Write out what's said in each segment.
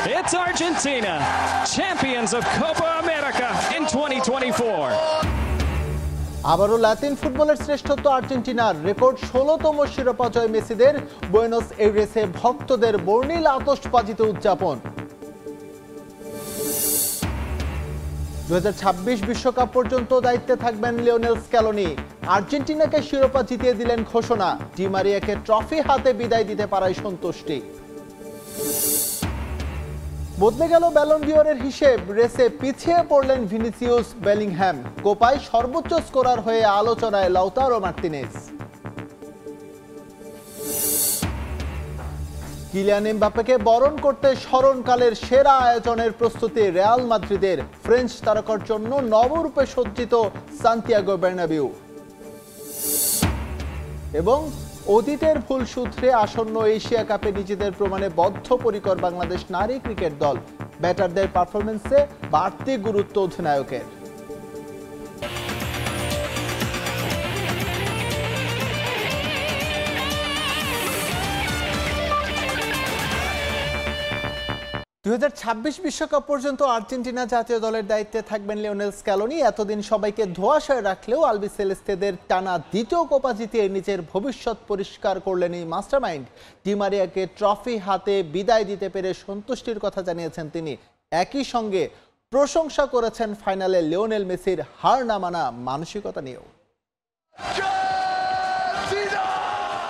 It's Argentina, champions of Copa America in 2024. আবারও লাতিন ফুটবলের শ্রেষ্ঠত্ব আর্জেন্টিনার। রেকর্ড ১৬তম শিরোপা জয় মেসিদের। বুয়েনোস এইরেসে ভক্তদের বর্ণিল আতশবাজিতে উদযাপন। 2026 বিশ্বকাপ পর্যন্ত দায়িত্বে থাকবেন লিওনেল স্ক্যালোনি। আর্জেন্টিনাকে শিরোপা জিতিয়ে দিলেন ঘোষণা। ডি মারিয়াকে ট্রফি হাতে বিদায় দিতে পারায় সন্তুষ্টি। বদলে গেল ব্যালন ডিওরের হিসেব। রেসে পিছিয়ে পড়লেন ভিনিসিয়াস, বেলিংহ্যাম। কোপায় সর্বোচ্চ স্কোরার হয়ে আলোচনায় লাউতারো মার্টিনেজ। কিলিয়ান এমবাপ্পেকে বরণ করতে স্মরণকালের সেরা আয়োজনের প্রস্তুতি রিয়াল মাদ্রিদের। ফ্রেঞ্চ তারকার জন্য নবরূপে সজ্জিত সান্তিয়াগো বার্নাবিউ। এবং অতীতের ভুল সূত্রে আসন্ন এশিয়া কাপে নিজেদের প্রমাণে বদ্ধপরিকর বাংলাদেশ নারী ক্রিকেট দল। ব্যাটারদের পারফরমেন্সে বাড়তি গুরুত্ব অধিনায়কের। বিশ্বকাপ পর্যন্ত আর্জেন্টিনা জাতীয় দলের দায়িত্বে থাকবেন লিওনেল স্ক্যালোনি। এতদিন সবাইকে ধোঁয়াশায় রাখলেও আলবি সেলেস্তেদের টানা দ্বিতীয় কোপা জিতিয়ে নিজের ভবিষ্যৎ পরিষ্কার করলেন এই মাস্টারমাইন্ড। ডি মারিয়াকে ট্রফি হাতে বিদায় দিতে পেরে সন্তুষ্টির কথা জানিয়েছেন তিনি। একই সঙ্গে প্রশংসা করেছেন ফাইনালে লিওনেল মেসির হার না মানা মানসিকতা নিয়েও।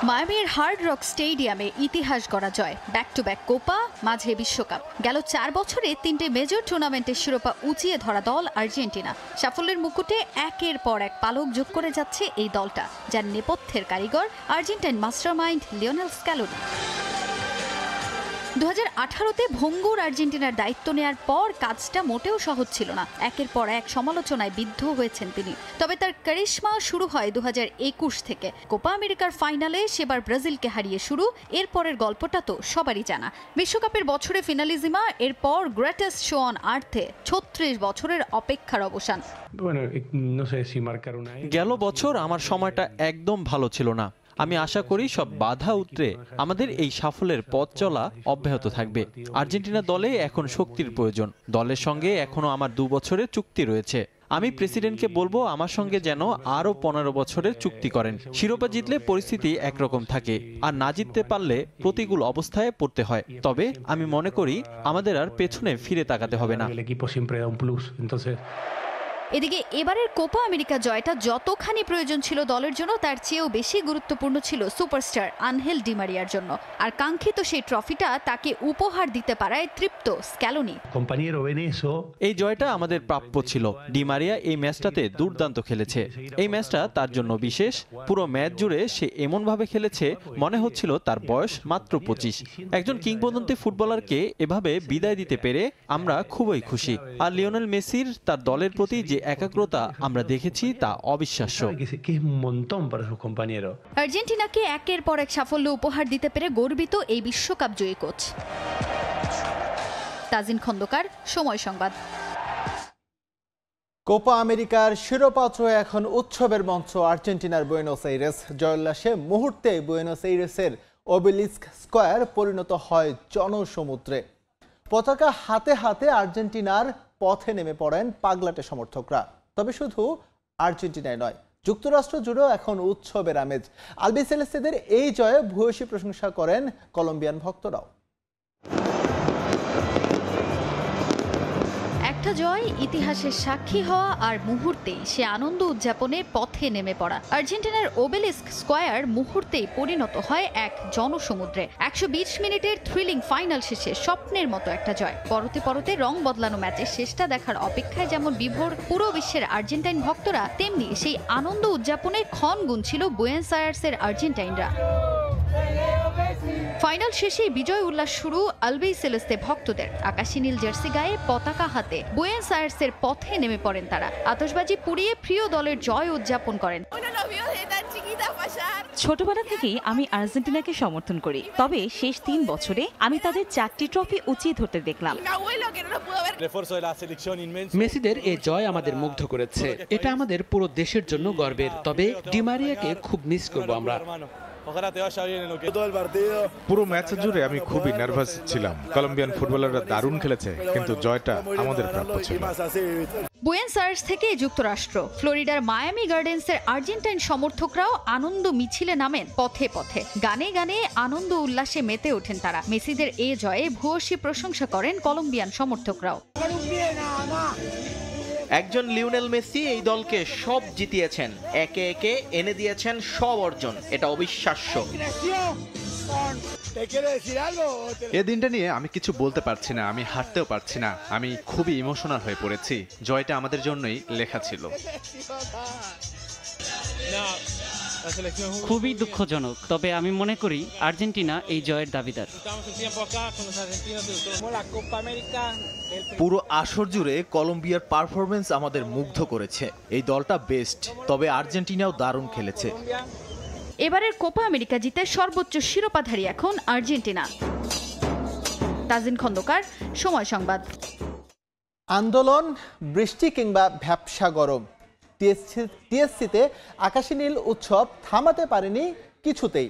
মায়ামির হার্ড রক স্টেডিয়ামে ইতিহাস গড়া জয়, ব্যাক টু ব্যাক কোপা, মাঝে বিশ্বকাপ। গেল 4 বছরে 3টে মেজর টুর্নামেন্টের শিরোপা উঁচিয়ে ধরা দল আর্জেন্টিনা। সাফল্যের মুকুটে একের পর এক পালক যোগ করে যাচ্ছে এই দলটা, যার নেপথ্যের কারিগর আর্জেন্টাইন মাস্টারমাইন্ড লিওনেল স্ক্যালোনি। 2018-তে ভঙ্গুর আর্জেন্টিনার দায়িত্ব নেয়ার পর কাজটা মোটেও সহজ ছিল না। একের পর এক সমালোচনায় বিদ্ধ হয়েছেন তিনি। তবে তার কারিশমা শুরু হয় 2021 থেকে। কোপা আমেরিকার ফাইনালে সেবার ব্রাজিলকে হারিয়ে শুরু। এরপরের গল্পটা তো সবারই জানা। বিশ্বকাপের বছরে ফিনালিজিমা, এরপর গ্রেটেস্ট শো অন আর্থে 36 বছরের অপেক্ষার অবসান। গেল বছর আমার সময়টা একদম ভালো ছিল না। আমি আশা করি সব বাধা উতরে আমাদের এই সাফল্যের পথ চলা অব্যাহত থাকবে। আর্জেন্টিনা দলে এখন শক্তির প্রয়োজন। দলের সঙ্গে এখনো আমার 2 বছরের চুক্তি রয়েছে। আমি প্রেসিডেন্টকে বলবো আমার সঙ্গে যেন আরো 15 বছরের চুক্তি করেন। শিরোপা জিতলে পরিস্থিতি একরকম থাকে, আর না জিততে পারলে প্রতিকূল অবস্থায় পড়তে হয়। তবে আমি মনে করি আমাদের আর পেছনে ফিরে তাকাতে হবে না। এদিকে এবারের কোপা আমেরিকা জয়টা যতখানি প্রয়োজন ছিল দলের জন্য, তার চেয়েও বেশি গুরুত্বপূর্ণ ছিল সুপারস্টার আনহেল ডি মারিয়ার জন্য। আর কাঙ্ক্ষিত সেই ট্রফিটা তাকে উপহার দিতে পারায় তৃপ্ত স্ক্যালোনি। এই জয়টা আমাদের প্রাপ্য ছিল। ডি মারিয়া এই ম্যাচটাতে দুর্দান্ত খেলেছে। এই ম্যাচটা তার জন্য বিশেষ। পুরো ম্যাচ জুড়ে সে এমনভাবে খেলেছে মনে হচ্ছিল তার বয়স মাত্র 25। একজন কিংবদন্তি ফুটবলারকে এভাবে বিদায় দিতে পেরে আমরা খুবই খুশি। আর লিওনেল মেসির তার দলের প্রতি যে একাগ্রতা আমরা দেখেছি তা অবিশ্বাস্য। আর্জেন্টিনাকে একের পর এক সাফল্য উপহার দিতে পেরে গর্বিত এই বিশ্বকাপ জয়ী কোচ। তাজিন খন্দকার, সময় সংবাদ। কোপা আমেরিকার শিরোপা জয় এখন উৎসবের মঞ্চ আর্জেন্টিনার বুয়েনোস এইরেস। জয়োল্লাসে মুহূর্তে বুয়েনোস এইরেসের ওবেলিস্ক স্কয়ার পরিণত হয় জনসমুদ্রে। পতাকা হাতে হাতে আর্জেন্টিনার পথে নেমে পড়েন পাগলাটে সমর্থকরা। তবে শুধু আর্জেন্টিনায় নয়, যুক্তরাষ্ট্র জুড়েও এখন উৎসবের আমেজ। আলবি সেলেস্তেদের এই জয়ে ভূয়সী প্রশংসা করেন কলম্বিয়ান ভক্তরাও। একটা জয়, ইতিহাসের সাক্ষী হওয়া, আর মুহূর্তেই সে আনন্দ উদযাপনে পথে নেমে পড়া। আর্জেন্টিনার ওবেলিস্ক স্কয়ার মুহূর্তেই পরিণত হয় এক জনসমুদ্রে। 120 মিনিটের থ্রিলিং ফাইনাল শেষে স্বপ্নের মতো একটা জয়। পরতে পরতে রং বদলানো ম্যাচের শেষটা দেখার অপেক্ষায় যেমন বিভোর পুরো বিশ্বের আর্জেন্টাইন ভক্তরা, তেমনি সেই আনন্দ উদযাপনে ক্ষণ গুনছিল বুয়েনোস আয়ার্সের আর্জেন্টাইনরা। ফাইনাল শেষে বিজয় উল্লাস শুরু আলবি সেলেস্তে ভক্তদের। আকাশী নীল জার্সি গায়ে পতাকা হাতে বুয়েনোস আয়ার্সের পথে নেমে পড়েন তারা। আতশবাজি পুড়িয়ে প্রিয় দলের জয় উদযাপন করেন। ছোটবেলা থেকেই আমি আর্জেন্টিনাকে সমর্থন করি, তবে শেষ 3 বছরে আমি তাদের 4টি ট্রফি উঁচিয়ে ধরতে দেখলাম। মেসিদের এই জয় আমাদের মুগ্ধ করেছে। এটা আমাদের পুরো দেশের জন্য গর্বের। তবে ডি মারিয়াকে খুব মিস করব আমরা। পুরো ম্যাচ জুড়ে আমি খুবই নার্ভাস ছিলাম। কলম্বিয়ান ফুটবলাররা দারুণ খেলেছে, কিন্তু জয়টা আমাদের প্রাপ্য ছিল। বুয়েন্স আয়ার্স থেকে যুক্তরাষ্ট্র, ফ্লোরিডার মায়ামি গার্ডেন্সের আর্জেন্টাইন সমর্থকরাও আনন্দ মিছিলে নামেন পথে পথে। গানে গানে আনন্দ উল্লাসে মেতে ওঠেন তারা। মেসিদের এ জয়ে ভূয়সী প্রশংসা করেন কলম্বিয়ান সমর্থকরাও। একজন লিওনেল মেসি এই দলকে সব জিতিয়েছেন, একে একে এনে দিয়েছেন সব অর্জন। এটা অবিশ্বাস্য। এই দিনটা নিয়ে আমি কিছু বলতে পারছি না, আমি হাঁটতেও পারছি না। আমি খুবই ইমোশনাল হয়ে পড়েছি। জয়টা আমাদের জন্যই লেখা ছিল। খুবই দুঃখজনক, তবে আমি মনে করি আর্জেন্টিনা এই জয়ের দাবিদার। পুরো আসর জুড়ে কলম্বিয়ার পারফরমেন্স আমাদের মুগ্ধ করেছে। এই দলটা বেস্ট, তবে আর্জেন্টিনাও দারুণ খেলেছে। এবারের কোপা আমেরিকা জিতে সর্বোচ্চ শিরোপাধারী এখন আর্জেন্টিনা। তাজিন খন্দকার, সময় সংবাদ। আন্দোলন, বৃষ্টি কিংবা ভ্যাপসা গরম, টিএসসিতে আকাশী নীল উৎসব থামাতে পারেনি কিছুতেই।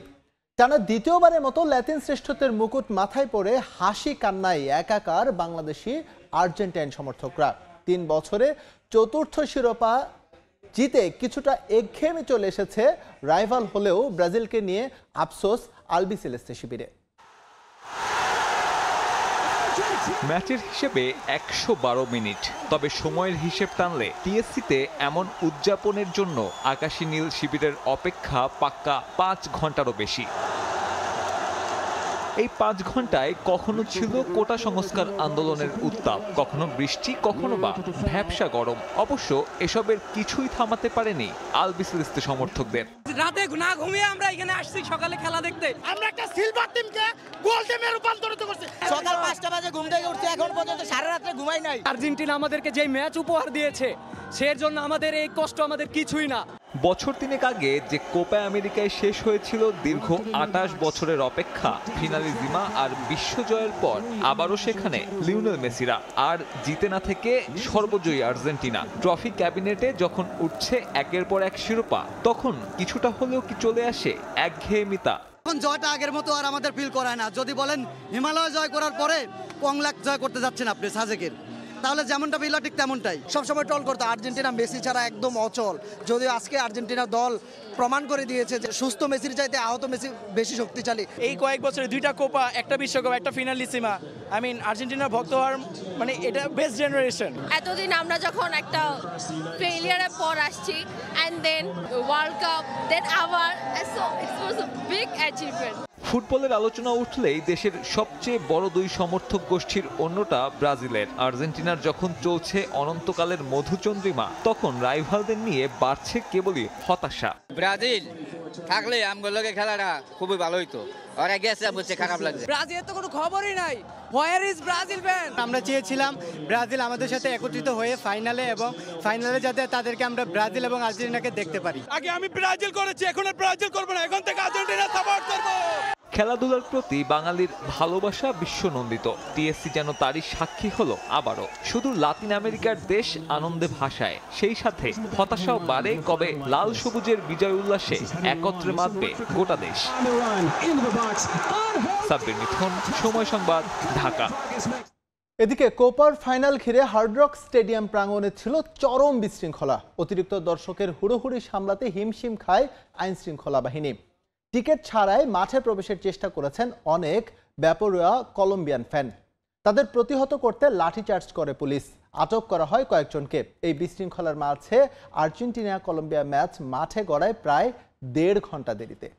টানা দ্বিতীয়বারের মতো ল্যাটিন শ্রেষ্ঠত্বের মুকুট মাথায় পড়ে হাসি কান্নায় একাকার বাংলাদেশি আর্জেন্টাইন সমর্থকরা। 3 বছরে চতুর্থ শিরোপা জিতে কিছুটা একঘেয়েমি চলে এসেছে রাইভাল হলেও ব্রাজিলকে নিয়ে আফসোস আলবিসেলেস্তে শিবিরে। ম্যাচের হিসেবে 112 মিনিট, তবে সময়ের হিসেব টানলে টিএসসিতে এমন উদযাপনের জন্য আকাশী নীল শিবিরের অপেক্ষা পাক্কা 5 ঘন্টারও বেশি। এই 5 ঘন্টায় কখনো ছিল কোটা সংস্কার আন্দোলনের উত্তাপ, কখনো বৃষ্টি, কখনো বা ভ্যাপসা গরম। অবশ্য এসবের কিছুই থামাতে পারেনি আলবিসেলেস্তে সমর্থকদের। রাতে না ঘুমিয়ে আমরা এখানে আসছি সকালে খেলা দেখতে। আমরা একটা সিলভার টিমকে গোল্ড টিমে রূপান্তরিত করছি। সকাল 5টা বাজে ঘুম থেকে উঠছি, এখন পর্যন্ত সারা রাতে ঘুমাই নাই। আর্জেন্টিনা আমাদেরকে যে ম্যাচ উপহার দিয়েছে, সের জন্য আমাদের এই কষ্ট আমাদের কিছুই না। বছর 3 আগে যে কোপা আমেরিকায় শেষ হয়েছিল দীর্ঘ 28 বছরের অপেক্ষা, ফিনালিজিমা আর বিশ্বজয়ের পর আবারও সেখানে লিওনেল মেসিরা। আর জিতে না থেকে সর্বজয়ী আর্জেন্টিনা। ট্রফি ক্যাবিনেটে যখন উঠছে একের পর এক শিরোপা, তখন কিছুটা হলেও কি চলে আসে একঘেয়েমিতা। এখন জয়টা আগের মতো আর আমাদের ফিল করায় না। যদি বলেন হিমালয় জয় করার পরে কংলাক জয় করতে যাচ্ছেন আপনি সাজেকের, তাহলে যেমনটা বিলা ঠিক তেমনটাই। সবসময় ট্রল করতো আর্জেন্টিনা মেসি ছাড়া একদম অচল, যদিও আজকে আর্জেন্টিনা দল প্রমাণ করে দিয়েছে যে সুস্থ মেসির চাইতে আহত মেসি বেশি শক্তিশালী। এই কয়েক বছরে 2টা কোপা, একটা বিশ্বকাপ, একটা ফিনালিসিমা, আর্জেন্টিনার ভক্ত হওয়ার মানে এটা বেস্ট জেনারেশন। এতদিন আমরা যখন একটা ফেইলিয়ারের পর আসছি, এন্ড দেন ওয়ার্ল্ড কাপ, দেন আবার, so it was a big achievement. ফুটবলের আলোচনা উঠলেই দেশের সবচেয়ে বড় 2 সমর্থক গোষ্ঠীর অন্যটা ব্রাজিলের। আর্জেন্টিনার যখন চলছে অনন্তকালের মধুচন্দ্রিমা, তখন রাইভালদের নিয়ে বাড়ছে কেবলই হতাশা। ব্রাজিল থাকলে আমগুলোকে খেলাটা খুবই ভালো হইতো, ওরা গেছে বুঝছে খারাপ লাগছে। ব্রাজিলের তো কোনো খবরই নাই। Where is Brazil fan? আমরা চেয়েছিলাম ব্রাজিল আমাদের সাথে একত্রিত হয়ে ফাইনালে, এবং ফাইনালে যাতে তাদেরকে আমরা ব্রাজিল এবং আর্জেন্টিনাকে দেখতে পারি। আগে আমি ব্রাজিল করেছি, এখন আর ব্রাজিল করব না, এখন থেকে আর্জেন্টিনা সাপোর্ট করব। খেলাধুলার প্রতি বাঙালির ভালোবাসা বিশ্বনন্দিত। টিএসসি যেন তারই সাক্ষী হলো আবারও। শুধু লাতিন আমেরিকার দেশ আনন্দে ভাসায়, সেই সাথে হতাশাও বাড়ে কবে লাল সবুজের বিজয় উল্লাসে একত্রে মাতবে গোটা দেশ। সাব্বির মিঠুন, সময় সংবাদ, ঢাকা। এদিকে কোপার ফাইনাল ঘিরে হার্ড রক স্টেডিয়াম প্রাঙ্গণে ছিল চরম বিশৃঙ্খলা। অতিরিক্ত দর্শকের হুড়োহুড়ি সামলাতে হিমশিম খায় আইন শৃঙ্খলা বাহিনী। টিকিট ছাড়াই মাঠে প্রবেশের চেষ্টা করেছেন অনেক বেপরোয়া কলম্বিয়ান ফ্যান। তাদের প্রতিহত করতে লাঠিচার্জ করে পুলিশ। আটক করা হয় কয়েকজনকে। এই বিশৃঙ্খলার মাঝে আর্জেন্টিনা কলম্বিয়া ম্যাচ মাঠে গড়ায় প্রায় 1.5 ঘন্টা দেরিতে।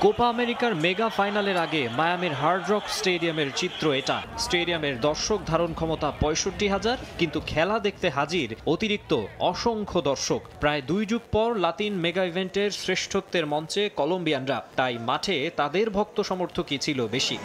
কোপা আমেরিকার মেগা ফাইনালের আগে মায়ামির হার্ড রক স্টেডিয়ামের চিত্র এটা। স্টেডিয়ামের দর্শক ধারণ ক্ষমতা 65,000, কিন্তু খেলা দেখতে হাজির অতিরিক্ত অসংখ্য দর্শক। প্রায় 2 যুগ পর লাতিন মেগা ইভেন্টের শ্রেষ্ঠত্বের মঞ্চে কলম্বিয়ানরা, তাই মাঠে তাদের ভক্ত সমর্থকই ছিল বেশি।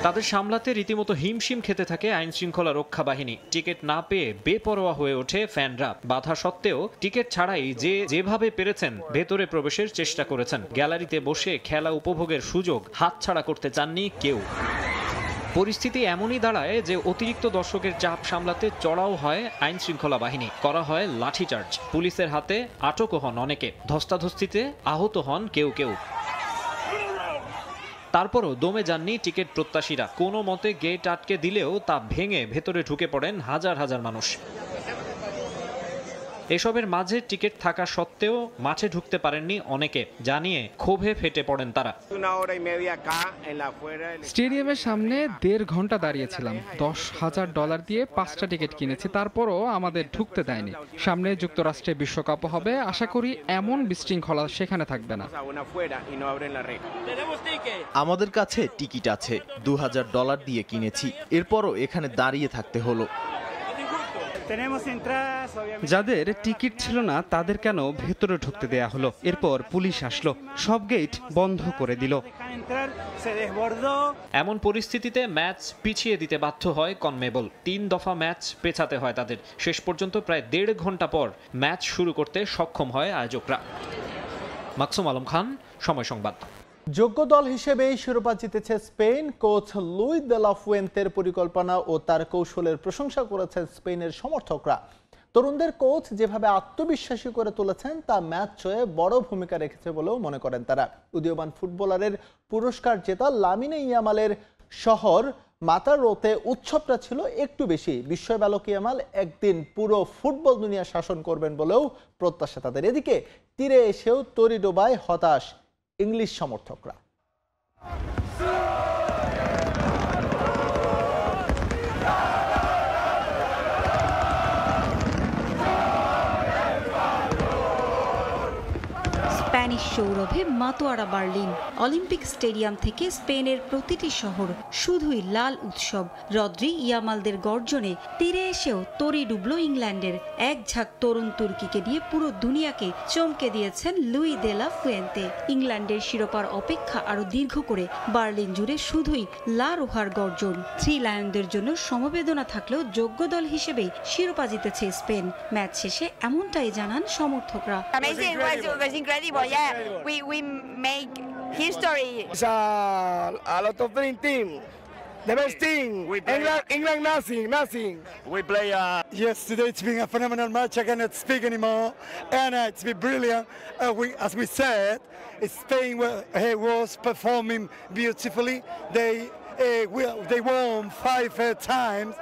তাদের সামলাতে রীতিমতো হিমশিম খেতে থাকে আইন শৃঙ্খলা রক্ষা বাহিনী। টিকিট না পেয়ে বেপরোয়া হয়ে ওঠে ফ্যানরা। বাধা সত্ত্বেও টিকিট ছাড়াই যেভাবে পেরেছেন ভেতরে প্রবেশের চেষ্টা করেছেন। গ্যালারিতে বসে খেলা উপভোগের সুযোগ হাতছাড়া করতে চাননি কেউ। পরিস্থিতি এমনই দাঁড়ায় যে অতিরিক্ত দর্শকের চাপ সামলাতে চড়াও হয় আইন শৃঙ্খলা বাহিনী, করা হয় লাঠিচার্জ, পুলিশের হাতে আটকও হন অনেকে, ধস্তাধস্তিতে আহত হন কেউ কেউ। তারপরও দমে যাননি টিকিট প্রত্যাশীরা। কোনো মতে গেট আটকে দিলেও তা ভেঙে ভেতরে ঢুকে পড়েন হাজার হাজার মানুষ। এসবের মাঝে টিকিট থাকা সত্ত্বেও মাঠে ঢুকতে পারেননি অনেকে, জানিয়ে ক্ষোভে ফেটে পড়েন তারা। স্টেডিয়ামের সামনে 1.5 ঘন্টা দাঁড়িয়েছিলাম, $10,000 দিয়ে 5টা টিকিট কিনেছি, তারপরও আমাদের ঢুকতে দেয়নি। সামনে যুক্তরাষ্ট্রে বিশ্বকাপ হবে, আশা করি এমন বিশৃঙ্খলা সেখানে থাকবে না। আমাদের কাছে টিকিট আছে, $2,000 দিয়ে কিনেছি, এরপরও এখানে দাঁড়িয়ে থাকতে হলো। যাদের টিকিট ছিল না তাদের কেন ভেতরে ঢুকতে দেয়া হলো? এরপর পুলিশ আসলো, সব গেট বন্ধ করে দিল। এমন পরিস্থিতিতে ম্যাচ পিছিয়ে দিতে বাধ্য হয় কনমেবল। 3 দফা ম্যাচ পেছাতে হয় তাদের। শেষ পর্যন্ত প্রায় 1.5 ঘন্টা পর ম্যাচ শুরু করতে সক্ষম হয় আয়োজকরা। মাকসুম আলম খান, সময় সংবাদ। যোগ্য দল হিসেবেই শিরোপা জিতেছে স্পেন। কোচ লুই দে লা ফুয়েন্তের পরিকল্পনা ও তার কৌশলের প্রশংসা করেছেন স্পেনের সমর্থকরা। তরুণদের কোচ যেভাবে আত্মবিশ্বাসী করে তুলেছেন তা ম্যাচ জয়ে বড় ভূমিকা রেখেছে বলেও মনে করেন তারা। উদীয়মান ফুটবলারের পুরস্কার জেতা লামিনে ইয়ামালের শহর মাতারোতে উৎসবটা ছিল একটু বেশি। বিস্ময় বালক ইয়ামাল একদিন পুরো ফুটবল দুনিয়া শাসন করবেন বলেও প্রত্যাশা তাদের। এদিকে তীরে এসেও তরি ডোবায় হতাশ ইংলিশ সমর্থকরা। স্প্যানিশ সৌরভে মাতোয়ারা বার্লিন। অলিম্পিক স্টেডিয়াম থেকে স্পেনের প্রতিটি শহর শুধুই লাল উৎসব। রদ্রি ইয়ামালদের গর্জনে তীরে এসেও তরি ডুবল ইংল্যান্ডের। এক ঝাঁক তরুণ তুর্কিকে দিয়ে পুরো দুনিয়াকে চমকে দিয়েছেন লুই দে লা ফুয়েন্তে। ইংল্যান্ডের শিরোপার অপেক্ষা আরো দীর্ঘ করে বার্লিন জুড়ে শুধুই লা রোহার গর্জন। 3 লায়নদের জন্য সমবেদনা থাকলেও যোগ্য দল হিসেবে শিরোপা জিতেছে স্পেন। ম্যাচ শেষে এমনটাই জানান সমর্থকরা। Yeah, we make history. It's a lot of dream team. The best team. England nothing. We play. Yes, today it's been a phenomenal match. I cannot speak anymore, and it's been brilliant. As we said, Spain was performing beautifully. They won 5 times.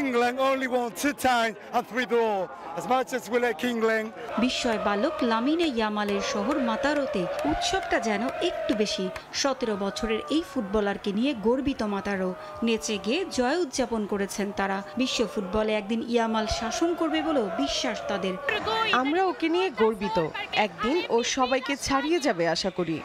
England only won 2 times and 3 draw. As much as we like England. বিস্ময় বালক Lamine ইয়ামালের শহর মাতারোতে উৎসবটা যেন একটু বেশি। 17 বছরের এই ফুটবলারকে নিয়ে গর্বিত মাতারো। নেচে গিয়ে জয় উদযাপন করেছেন তারা। বিশ্ব ফুটবলে একদিন ইয়ামাল শাসন করবে বলেও বিশ্বাস তাদের। আমরা ওকে নিয়ে গর্বিত, একদিন ও সবাইকে ছাড়িয়ে যাবে আশা করি।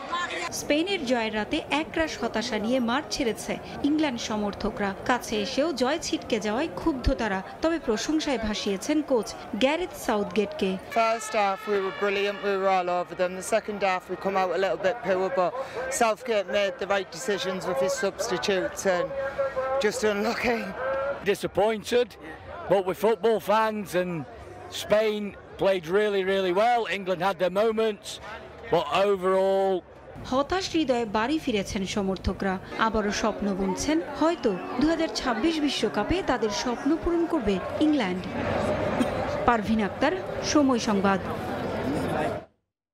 স্পেনের জয়ের রাতে একরাশ হতাশা নিয়ে মাঠ ছেড়েছে ইংল্যান্ড সমর্থকরা। কাছে এসেও জয় ছিটকে যাওয়ায় ক্ষুব্ধ তারা। তবে প্রশংসায় ভাসিয়েছেন কোচ গ্যারেথ সাউথগেটকে। First half we were brilliant, we were all over them. The second half we come out a little bit poor, but Southgate made the right decisions with his substitutes and just unlucky. Disappointed, but we're football fans and Spain played really well. England had their moments, but overall. হতাশ হৃদয়ে বাড়ি ফিরেছেন সমর্থকরা। আবারও স্বপ্ন বুনছেন হয়তো 2026 বিশ্বকাপে তাদের স্বপ্ন পূরণ করবে ইংল্যান্ড। পারভিন আক্তার, সময় সংবাদ।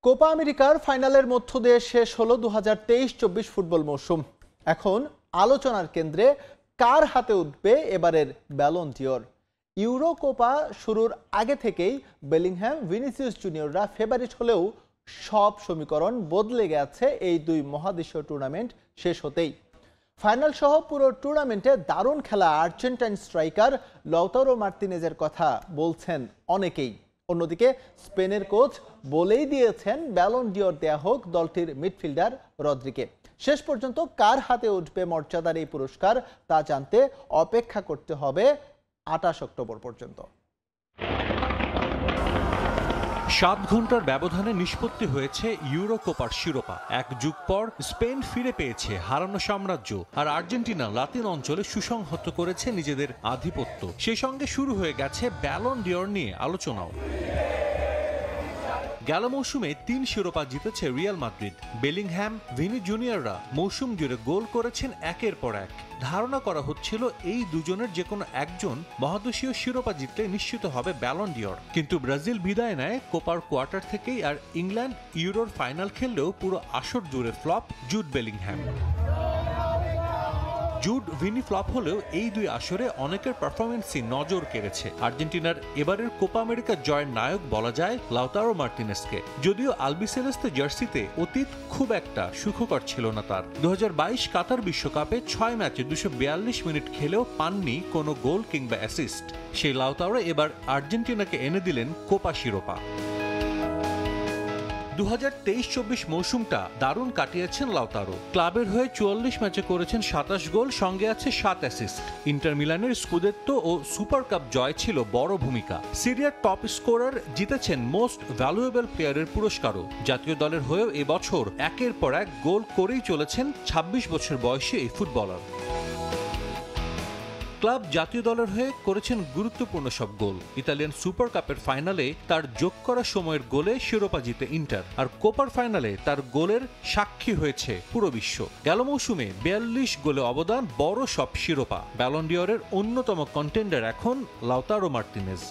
কোপা আমেরিকার ফাইনালের মধ্য দিয়ে শেষ হলো 2023-24 ফুটবল মৌসুম। এখন আলোচনার কেন্দ্রে কার হাতে উঠবে এবারের ব্যালন ডিওর। ইউরো কোপা শুরুর আগে থেকেই বেলিংহ্যাম, ভিনিসিয়াস জুনিয়ররা ফেভারিট হলেও সব সমীকরণ বদলে গেছে এই 2 মহাদেশীয় টুর্নামেন্ট শেষ হতেই। ফাইনাল সহ পুরো টুর্নামেন্টে দারুণ খেলা আর্জেন্টাইন স্ট্রাইকার লাউতারো মার্তিনেজের কথা বলছেন অনেকেই। অন্যদিকে স্পেনের কোচ বলেই দিয়েছেন ব্যালন ডিওর দেয়া হোক দলটির মিডফিল্ডার রদ্রিকে। শেষ পর্যন্ত কার হাতে উঠবে মর্যাদার এই পুরস্কার তা জানতে অপেক্ষা করতে হবে 28 অক্টোবর পর্যন্ত। 7 ঘন্টার ব্যবধানে নিষ্পত্তি হয়েছে ইউরো কোপার শিরোপা। 1 যুগ পর স্পেন ফিরে পেয়েছে হারানো সাম্রাজ্য, আর আর্জেন্টিনা লাতিন অঞ্চলে সুসংহত করেছে নিজেদের আধিপত্য। সেই সঙ্গে শুরু হয়ে গেছে ব্যালন ডিওর নিয়ে আলোচনাও। গেল মৌসুমে 3 শিরোপা জিতেছে রিয়াল মাদ্রিদ। বেলিংহ্যাম, ভিনি জুনিয়ররা মৌসুম জুড়ে গোল করেছেন একের পর এক। ধারণা করা হচ্ছিল এই দুজনের যে কোনো একজন মহাদেশীয় শিরোপা জিতলে নিশ্চিত হবে ব্যালন ডিওর, কিন্তু ব্রাজিল বিদায় নেয় কোপার কোয়ার্টার থেকেই। আর ইংল্যান্ড ইউরোর ফাইনাল খেললেও পুরো আসর জুড়ে flop Jude Bellingham. Jude Vini flop হলেও এই দুই আসরে অনেকের পারফরমেন্সই নজর কেড়েছে। আর্জেন্টিনার এবারের কোপা আমেরিকা জয়ের নায়ক বলা যায় লাউতারো মার্টিনেজকে। যদিও আলবিসেলেস্তে জার্সিতে অতীত খুব একটা সুখকর ছিল না তার। 2022 কাতার বিশ্বকাপে 6 ম্যাচে 242 মিনিট খেলেও পাননি কোনো গোল কিংবা অ্যাসিস্ট। সেই লাউতারো এবার আর্জেন্টিনাকে এনে দিলেন কোপা শিরোপা। 2023-24 মৌসুমটা দারুণ কাটিয়েছেন লাউতারো। ক্লাবের হয়ে 44 ম্যাচে করেছেন 27 গোল, সঙ্গে আছে 7 অ্যাসিস্ট। ইন্টার মিলানের স্কুদেত্তো ও সুপার কাপ জয় ছিল বড় ভূমিকা। সিরিয়ার টপ স্কোরার, জিতেছেন মোস্ট ভ্যালুয়েবল প্লেয়ারের পুরস্কারও। জাতীয় দলের হয়েও এবছর একের পর এক গোল করেই চলেছেন 26 বছর বয়সী এই ফুটবলার। ক্লাব জাতীয় দলের হয়ে করেছেন গুরুত্বপূর্ণ সব গোল। ইতালিয়ান সুপার কাপের ফাইনালে তার যোগ করা সময়ের গোলে শিরোপা জিতে ইন্টার, আর কোপার ফাইনালে তার গোলের সাক্ষী হয়েছে পুরো বিশ্ব। গেল মৌসুমে 42 গোলে অবদান, বড় সব শিরোপা। ব্যালন ডিওরের অন্যতম কন্টেন্ডার এখন লাউতারো মার্টিনেজ।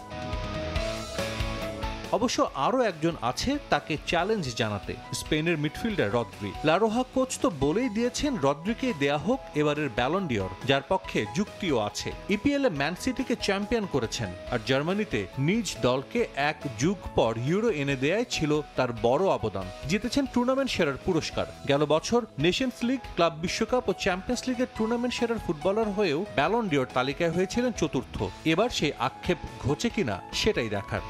অবশ্য আরও একজন আছে তাকে চ্যালেঞ্জ জানাতে, স্পেনের মিডফিল্ডার রদ্রি। লারোহা কোচ তো বলেই দিয়েছেন রদ্রিকে দেয়া হোক এবারের ব্যালন ডিওর, যার পক্ষে যুক্তিও আছে। ইপিএলে ম্যান সিটিকে চ্যাম্পিয়ন করেছেন, আর জার্মানিতে নিজ দলকে এক যুগ পর ইউরো এনে দেয়াই ছিল তার বড় অবদান। জিতেছেন টুর্নামেন্ট সেরার পুরস্কার। গেল বছর নেশনস লিগ, ক্লাব বিশ্বকাপ ও চ্যাম্পিয়ন্স লিগের টুর্নামেন্ট সেরার ফুটবলার হয়েও ব্যালন ডিওর তালিকায় হয়েছিলেন চতুর্থ। এবার সেই আক্ষেপ ঘোচে কিনা সেটাই দেখার।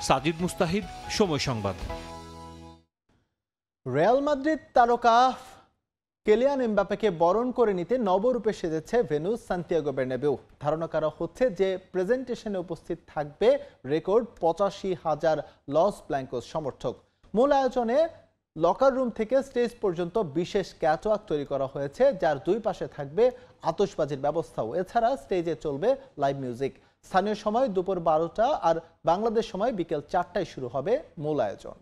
সাজিদ মুস্তাহিদ, সময় সংবাদ। রিয়াল মাদ্রিদ তারকা কিলিয়ান এমবাপ্পেকে বরণ করে নিতে নবরূপে সেজেছে ভেনুস সান্তিয়াগো বের্নাবেউ। ধারণা করা হচ্ছে যে প্রেজেন্টেশনে উপস্থিত থাকবে রেকর্ড 85,000 লস ব্ল্যাঙ্কোস সমর্থক। মূল আয়োজনে লকার রুম থেকে স্টেজ পর্যন্ত বিশেষ ক্যাটওয়াক তৈরি করা হয়েছে, যার দুই পাশে থাকবে আতশবাজির ব্যবস্থাও। এছাড়া স্টেজে চলবে লাইভ মিউজিক। স্থানীয় সময় দুপুর 12টা আর বাংলাদেশ সময় বিকেল 4টায় শুরু হবে মূল আয়োজন।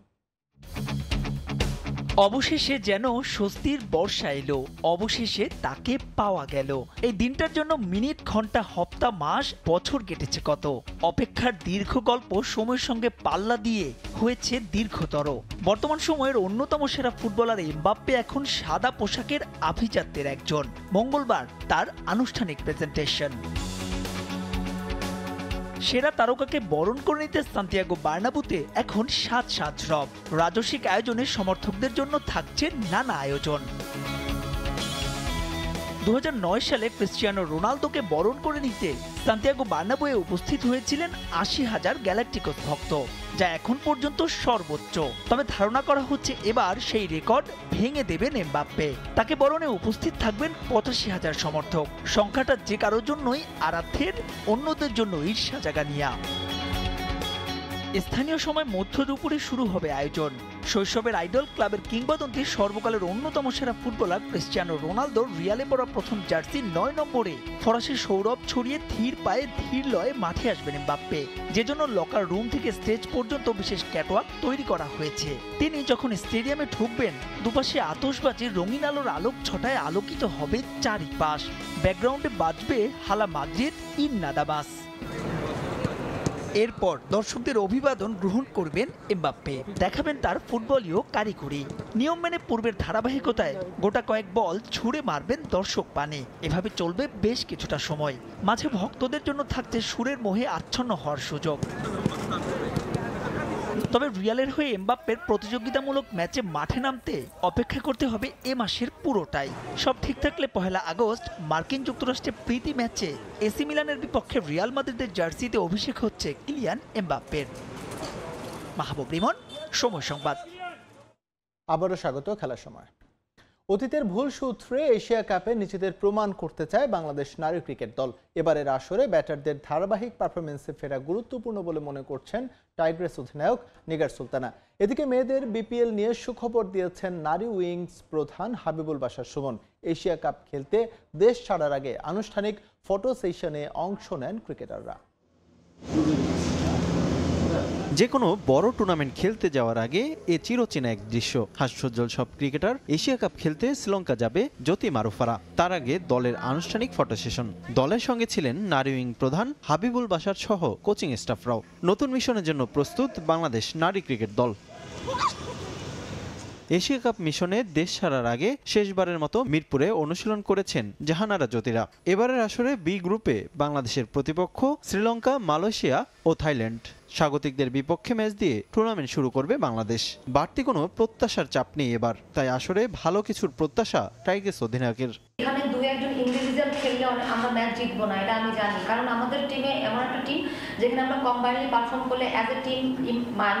অবশেষে যেন স্বস্তির বর্ষা এলো, অবশেষে তাকে পাওয়া গেল। এই দিনটার জন্য মিনিট, ঘন্টা, হপ্তাহ, মাস, বছর কেটেছে কত। অপেক্ষার দীর্ঘ গল্প সময়ের সঙ্গে পাল্লা দিয়ে হয়েছে দীর্ঘতর। বর্তমান সময়ের অন্যতম সেরা ফুটবলার এমবাপ্পে এখন সাদা পোশাকের আভিজাত্যের একজন। মঙ্গলবার তার আনুষ্ঠানিক প্রেজেন্টেশন। সেরা তারকাকে বরণ করে নিতে সান্তিয়াগো বার্নাবুতে এখন সাজ রব। রাজস্বিক আয়োজনে সমর্থকদের জন্য থাকছে নানা আয়োজন। 2009 সালে ক্রিস্টিয়ানো রোনালদোকে বরণ করে নিতে সান্তিয়াগো বার্নাবুয়ে উপস্থিত হয়েছিলেন 80,000 গ্যালাকটিকোস ভক্ত, যা এখন পর্যন্ত সর্বোচ্চ। তবে ধারণা করা হচ্ছে এবার সেই রেকর্ড ভেঙে দেবেন এমবাপ্পে। তাকে বরণে উপস্থিত থাকবেন 85,000 সমর্থক। সংখ্যাটা যে কারোর জন্যই আরাধ্যের, অন্যদের জন্য ঈর্ষা জাগানিয়া। স্থানীয় সময় মধ্য দুপুরে শুরু হবে আয়োজন। শৈশবের আইডল, ক্লাবের কিংবদন্তি, সর্বকালের অন্যতম সেরা ফুটবলার ক্রিস্টিয়ানো রোনালদোর রিয়ালে পরা প্রথম জার্সি 9 নম্বরে ফরাসি সৌরভ ছড়িয়ে ধীর পায়ে ধীর লয়ে মাঠে আসবেন এমবাপ্পে, যে জন্য লকার রুম থেকে স্টেজ পর্যন্ত বিশেষ ক্যাটওয়াক তৈরি করা হয়েছে। তিনি যখন স্টেডিয়ামে ঢুকবেন, দুপাশে আতশবাজি, রঙিন আলোর আলোক ছটায় আলোকিত হবে চারিপাশ। ব্যাকগ্রাউন্ডে বাজবে হালা মাদ্রিদ ইন নাদাবাস। এরপর দর্শকদের অভিবাদন গ্রহণ করবেন এমবাপ্পে, দেখাবেন তার ফুটবলীয় কারিগরি। নিয়ম মেনে পূর্বের ধারাবাহিকতায় গোটা কয়েক বল ছুঁড়ে মারবেন দর্শক পানে। এভাবে চলবে বেশ কিছুটা সময়। মাঝে ভক্তদের জন্য থাকছে সুরের মোহে আচ্ছন্ন হওয়ার সুযোগ। তবে রিয়ালের হয়ে এমবাপ্পের প্রতিযোগিতামূলক ম্যাচে মাঠে নামতে অপেক্ষা করতে হবে এ মাসের পুরোটাই। সব ঠিক থাকলে 1 আগস্ট মার্কিন যুক্তরাষ্ট্রে প্রীতি ম্যাচে এসি মিলানের বিপক্ষে রিয়াল মাদ্রিদের জার্সিতে অভিষেক হচ্ছে কিলিয়ান এমবাপ্পের। মাহবুব রিমন, সময় সংবাদ। আবারও স্বাগত খেলার সময়। অতীতের ভুল সূত্রে এশিয়া কাপে নিজেদের প্রমাণ করতে চায় বাংলাদেশ নারী ক্রিকেট দল। এবারের আসরে ব্যাটারদের ধারাবাহিক পারফরমেন্সে ফেরা গুরুত্বপূর্ণ বলে মনে করছেন টাইগ্রেস অধিনায়ক নিগার সুলতানা। এদিকে মেয়েদের বিপিএল নিয়ে সুখবর দিয়েছেন নারী উইংস প্রধান হাবিবুল বাশার সুমন। এশিয়া কাপ খেলতে দেশ ছাড়ার আগে আনুষ্ঠানিক ফটো সেশনে অংশ নেন ক্রিকেটাররা। যে কোনো বড় টুর্নামেন্ট খেলতে যাওয়ার আগে এ চিরচেনা এক দৃশ্য। হাস্যোজ্জ্বল সব ক্রিকেটার এশিয়া কাপ খেলতে শ্রীলঙ্কা যাবে জ্যোতি মারুফারা। তার আগে দলের আনুষ্ঠানিক ফটো সেশন। দলের সঙ্গে ছিলেন নারী উইং প্রধান হাবিবুল বাশার সহ কোচিং স্টাফরাও। নতুন মিশনের জন্য প্রস্তুত বাংলাদেশ নারী ক্রিকেট দল। এশিয়া কাপ মিশনে দেশ ছাড়ার আগে শেষবারের মতো মিরপুরে অনুশীলন করেছেন জাহানারা জ্যোতিরা। এবারের আসরে বি গ্রুপে বাংলাদেশের প্রতিপক্ষ শ্রীলঙ্কা, মালয়েশিয়া ও থাইল্যান্ড। স্বাগতিকদের বিপক্ষে ম্যাচ দিয়ে টুর্নামেন্ট শুরু করবে বাংলাদেশ। বাড়তি কোনো প্রত্যাশার চাপ নেই এবার, তাই আসরে ভালো কিছুর প্রত্যাশা টাইগার্স অধিনায়কের। এখানে দুই একজন ইন্ডিভিজুয়াল খেললে আমরা ম্যাচ জিতবো না, এটা আমি জানি। কারণ আমাদের টিমে এমন একটা টিম যেখানে আমরা কম্বাইনলি পারফর্ম করলে অ্যাজ এ টিম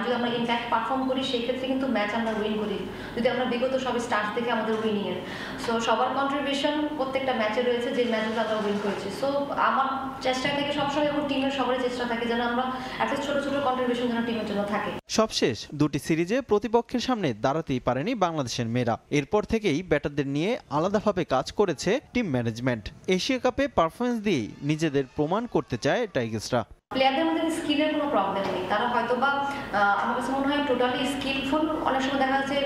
যদি আমরা ইম্প্যাক্ট পারফর্ম করি সেই ক্ষেত্রে কিন্তু ম্যাচ আমরা উইন করি। যদি আমরা বিগত সব স্টার্ট থেকে আমাদের উইনিংয়ের সো সবার কন্ট্রিবিউশন প্রত্যেকটা ম্যাচে রয়েছে, যে ম্যাচগুলো আমরা উইন করেছি। সো আমার চেষ্টা থাকে সবসময় এবং টিমের সবারই চেষ্টা থাকে যেন আমরা একটা ছোট ছোট কন্ট্রিবিউশন যেন টিমের জন্য থাকে। সবশেষ দুটি সিরিজে প্রতিপক্ষের সামনে দাঁড়াতেই পারেনি বাংলাদেশের মেয়েরা। এরপর থেকেই ব্যাটারদের নিয়ে আলাদাভাবে কাজ করেছে টিম ম্যানেজমেন্ট। এশিয়া কাপে পারফরমেন্স দিয়ে নিজেদের প্রমাণ করতে চায় টাইগার্সরা। প্লেয়ারদের মধ্যে স্কিলের কোনো প্রবলেম নেই, তারা হয়তো বা আমার কাছে মনে হয় টোটালি স্কিলফুল। অনেক সময় দেখা যাচ্ছে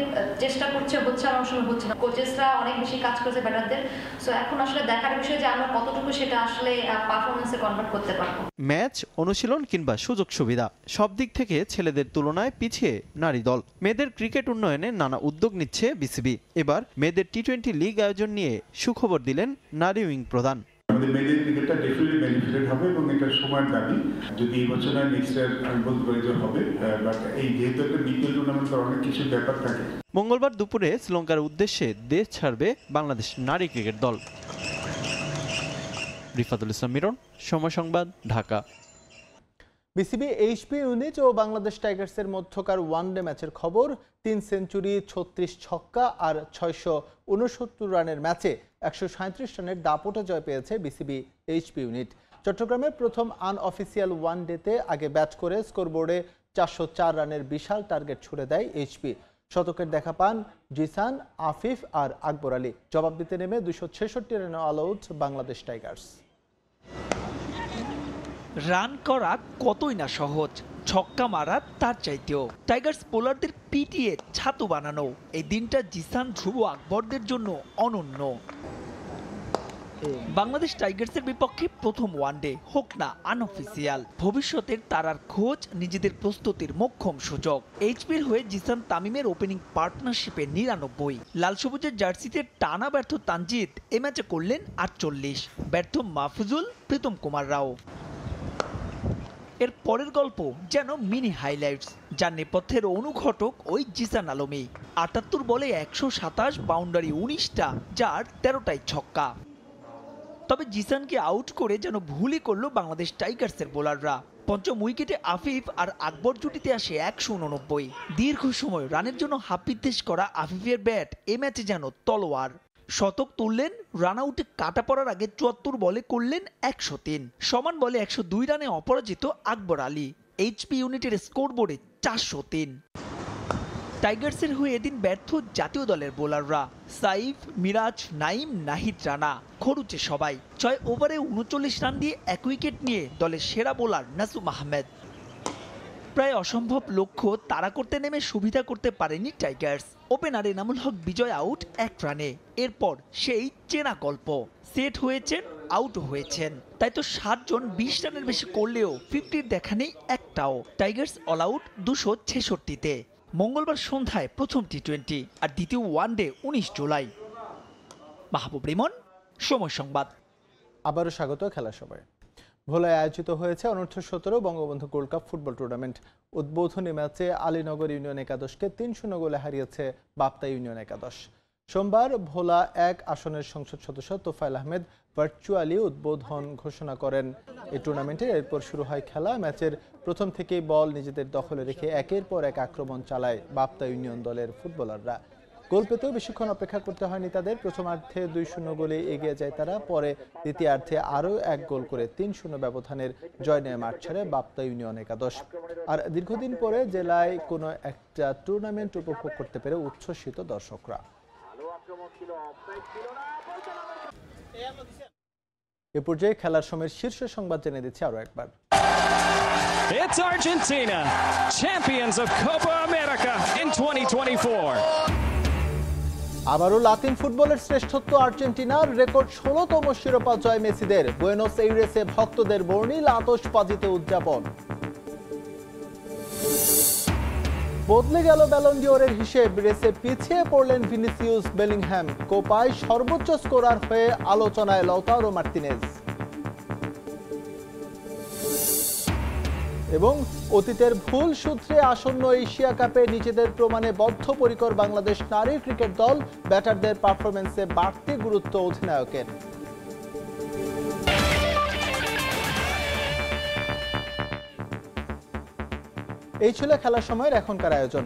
চেষ্টা করছে, হচ্ছে, অনেক সময় হচ্ছে না। কোচেসরা অনেক বেশি কাজ করেছে ব্যাটারদের। সো এখন আসলে দেখার বিষয় যে আমরা কতটুকু সেটা আসলে পারফরমেন্সে কনভার্ট করতে পারবো। ম্যাচ, অনুশীলন কিংবা সুযোগ সুবিধা সব দিক থেকে ছেলেদের তুলনায় পিছিয়ে নারী দল। মেয়েদের ক্রিকেট উন্নয়নে নানা উদ্যোগ নিচ্ছে বিসিবি। এবার মেয়েদের টি-20 লিগ আয়োজন নিয়ে সুখবর দিলেন নারী উইং প্রধান। আমাদের মেয়েদের ক্রিকেটটা ডেফিনেটলি বেনিফিটেড হবে এবং এটা সময়ের দাবি। যদি এই বছর না নেক্সট ইয়ার আমি বলতে পারি যে হবে, বাট এই যেহেতু একটা বিপিএল টুর্নামেন্ট অনেক কিছু ব্যাপার থাকে। মঙ্গলবার দুপুরে শ্রীলঙ্কার উদ্দেশ্যে দেশ ছাড়বে বাংলাদেশ নারী ক্রিকেট দল। রিফাতুল ইসলাম মিরন, সময় সংবাদ, ঢাকা। বিসিবি এইচপি ইউনিট ও বাংলাদেশ টাইগার্সের মধ্যকার ওয়ানডে ম্যাচের খবর। 3 সেঞ্চুরি, 36 ছক্কা আর 669 রানের ম্যাচে 137 রানের দাপটে জয় পেয়েছে বিসিবি এইচপি ইউনিট। চট্টগ্রামের প্রথম আনঅফিসিয়াল ওয়ানডেতে আগে ব্যাট করে স্কোরবোর্ডে 404 রানের বিশাল টার্গেট ছুড়ে দেয় এইচপি। শতকের দেখা পান জিসান, আফিফ আর আকবর আলী। জবাব দিতে নেমে 266 রানে all out Bangladesh Tigers. Run করা কতই না সহজ, ছক্কা মারা তার চাইতেও। টাইগার্স বোলারদের পিটিয়ে ছাতু বানানো এই দিনটা জিসান, ধ্রুব, আকবরদের জন্য অনন্য। বাংলাদেশ টাইগার্সের বিপক্ষে প্রথম ওয়ানডে, হোক না আনঅফিসিয়াল। ভবিষ্যতের তারার খোঁজ, নিজেদের প্রস্তুতির মোক্ষম সুযোগ। এইচপির হয়ে জিসান তামিমের ওপেনিং পার্টনারশিপে 99। লাল সবুজের জার্সিতে টানা ব্যর্থ তানজিদ এ ম্যাচে করলেন 48। ব্যর্থ মাহফুজুল, প্রীতম কুমার রাও। এর পরের গল্প যেন মিনি হাইলাইটস, যার নেপথ্যের অনুঘটক ওই জিসান আলমী। 78 বলে 127, বাউন্ডারি 19টা, যার 13টাই ছক্কা। তবে জিসানকে আউট করে যেন ভুলই করলো বাংলাদেশ টাইগার্সের বোলাররা। পঞ্চম উইকেটে আফিফ আর আকবর জুটিতে আসে 189। দীর্ঘ সময় রানের জন্য হাপিত্তেশ করা আফিফের ব্যাট এ ম্যাচে যেন তলোয়ার। শতক তুললেন, রান আউটে কাটা পড়ার আগে 74 বলে করলেন 103। সমান বলে 102 রানে অপরাজিত আকবর আলী। এইচপি ইউনিটের স্কোরবোর্ডে 403। টাইগার্সের হয়ে এদিন ব্যর্থ জাতীয় দলের বোলাররা। সাইফ, মিরাজ, নাইম, নাহিদ রানা খরুচে সবাই। 6 ওভারে 39 রান দিয়ে 1 উইকেট নিয়ে দলের সেরা বোলার নাসুম আহমেদ। প্রায় অসম্ভব লক্ষ্য তাড়া করতে নেমে সুবিধা করতে পারেনি টাইগার্স। ওপেনার এনামুল হক বিজয় আউট 1 রানে। এরপর সেই চেনা গল্প, সেট হয়েছেন, আউটও হয়েছেন। তাই তো 7 জন 20 রানের বেশি করলেও 50-র দেখা নেই একটাও। টাইগার্স অল আউট 266-তে। মঙ্গলবার সন্ধ্যায় প্রথম টি-20 আর দ্বিতীয় ওয়ানডে 19 জুলাই। মাহবুব রিমন, সময় সংবাদ। আবারও স্বাগত খেলার সময়। ভোলায় আয়োজিত হয়েছে অনূর্ধ্ব 17 Bangabandhu gold cup football tournament. উদ্বোধনী ম্যাচে আলীনগর ইউনিয়ন একাদশকে 3-0 গোলে হারিয়েছে বাপ্তা ইউনিয়ন একাদশ। সোমবার ভোলা 1 আসনের সংসদ সদস্য তোফায়েল আহমেদ ভার্চুয়ালি উদ্বোধন ঘোষণা করেন এই টুর্নামেন্টের। এরপর শুরু হয় খেলা। ম্যাচের প্রথম থেকেই বল নিজেদের দখলে রেখে একের পর এক আক্রমণ চালায় বাপ্তা ইউনিয়ন দলের ফুটবলাররা। গোল পেতেও বেশিক্ষণ অপেক্ষা করতে হয়নি তাদের। প্রথমার্ধে 2-0 গোলে এগিয়ে যায় তারা। পরে দ্বিতীয়ার্ধে আরও 1 গোল করে 3-0 ব্যবধানের জয় নিয়ে মাঠ ছাড়ে বাপ্তা ইউনিয়ন একাদশ। আর দীর্ঘদিন পরে জেলায় কোনো একটা টুর্নামেন্ট উপভোগ করতে পেরে উচ্ছ্বসিত দর্শকরা। এ পর্যায়ে খেলার সময়ের শীর্ষ সংবাদ জেনে দিচ্ছি আরও একবার। It's Argentina, champions of Copa America in 2024. আবারও লাতিন ফুটবলের শ্রেষ্ঠত্ব আর্জেন্টিনার, রেকর্ড 16তম শিরোপা জয় মেসিদের। বুয়েনোস এইরেসে ভক্তদের বর্ণিল আতশবাজিতে উদযাপন। বদলে গেল ব্যালন ডিওরের হিসেব, রেসে পিছিয়ে পড়লেন ভিনিসিয়াস বেলিংহ্যাম। কোপায় সর্বোচ্চ স্কোরার হয়ে আলোচনায় লাউতারো মার্তিনেজ। এবং অতীতের ভুল সূত্রে আসন্ন এশিয়া কাপে নিজেদের প্রমাণে বদ্ধপরিকর বাংলাদেশ নারী ক্রিকেট দল, ব্যাটারদের পারফরম্যান্সে বাড়তি গুরুত্ব অধিনায়কের। এই ছিল খেলার সময়ের এখনকার আয়োজন।